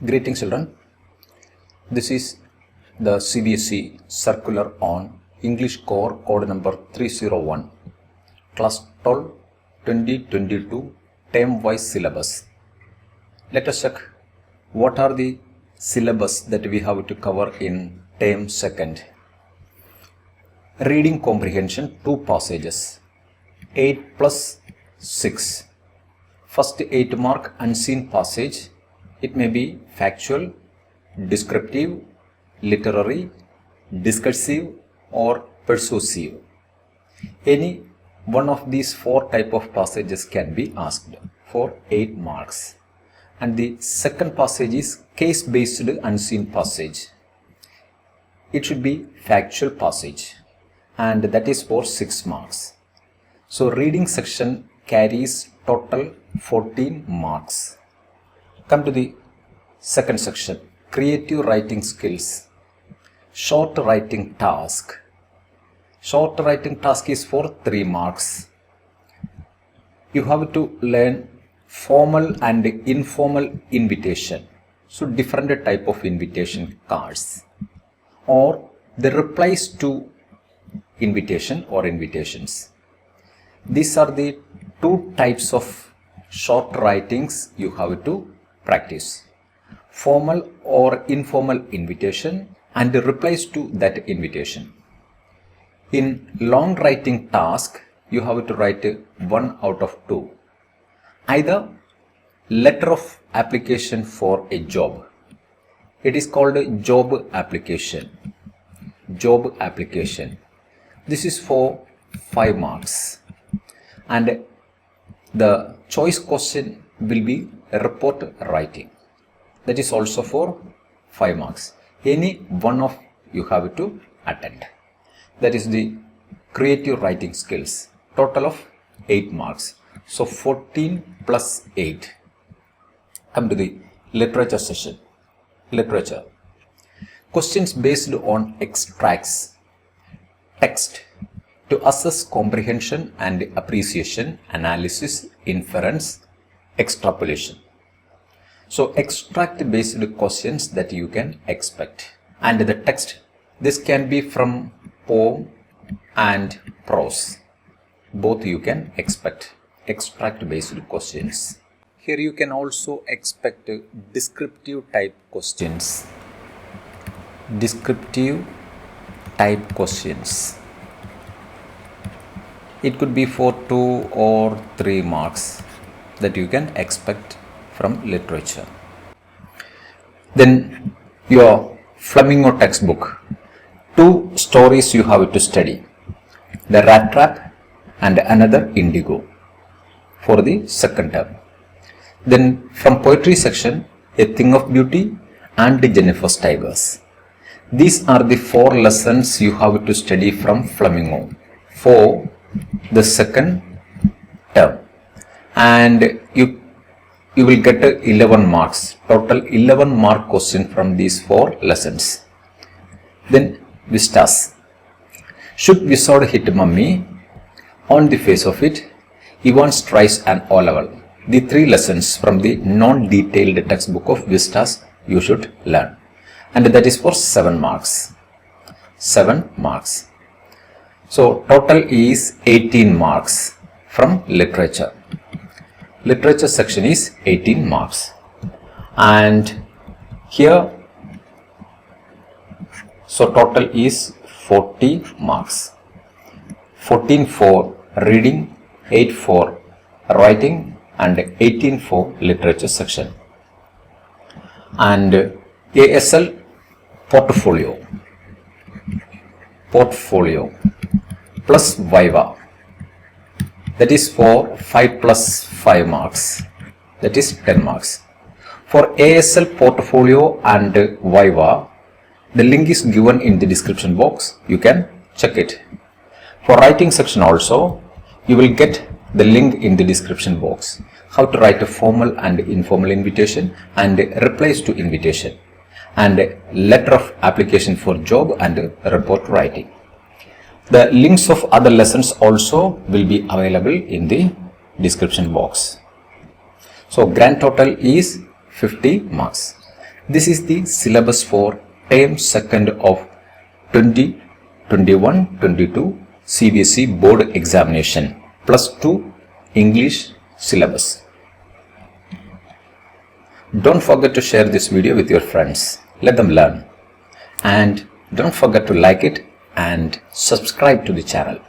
Greetings children, this is the CBSE circular on English Core code number 301, class 12, 2022 term wise syllabus. Let us check what are the syllabus that we have to cover in term second. Reading comprehension, 2 passages, 8 plus 6. First 8 mark unseen passage. It may be factual, descriptive, literary, discursive or persuasive. Any one of these 4 type of passages can be asked for 8 marks. And the second passage is case-based unseen passage. It should be factual passage and that is for 6 marks. So reading section carries total 14 marks. Come to the second section, creative writing skills. Short writing task. Short writing task is for 3 marks. You have to learn formal and informal invitation. So different type of invitation cards or the replies to invitation or invitations. These are the 2 types of short writings you have to practice. Formal or informal invitation and the replies to that invitation. In long writing task, you have to write 1 out of 2. Either letter of application for a job. It is called a job application. Job application. This is for 5 marks. And the choice question will be report writing. That is also for 5 marks. Any one of you have to attend. That is the creative writing skills. Total of 8 marks. So 14 plus 8. Come to the literature session. Literature. Questions based on extracts. Text. To assess comprehension and appreciation, analysis, inference, extrapolation. So extract based questions that you can expect. And the text, this can be from poem and prose. Both you can expect. Extract based questions. Here you can also expect descriptive type questions. Descriptive type questions. It could be for 2 or 3 marks that you can expect from literature. Then your Flamingo textbook. 2 stories you have to study. The Rat Trap and another Indigo for the second term. Then from poetry section, A Thing of Beauty and Jennifer's Tigers. These are the 4 lessons you have to study from Flamingo for the second term. And you will get 11 marks. Total 11 mark question from these 4 lessons. Then vistas. Should wizard hit mummy? On the face of it, Evans tries an O-level. The 3 lessons from the non-detailed textbook of vistas you should learn. And that is for 7 marks. 7 marks. So total is 18 marks from literature. Literature section is 18 marks. And here, so total is 40 marks. 14 for reading, 8 for writing and 18 for literature section. And ASL portfolio. Portfolio plus Viva. That is for 5 plus 5 marks. That is 10 marks. For ASL portfolio and Viva, the link is given in the description box. You can check it. For writing section also, you will get the link in the description box. How to write a formal and informal invitation and replies to invitation. And letter of application for job and report writing. The links of other lessons also will be available in the description box. So grand total is 50 marks. This is the syllabus for term second of 2021-22 CBSE board examination +2 English syllabus. Don't forget to share this video with your friends. Let them learn. And don't forget to like it and subscribe to the channel.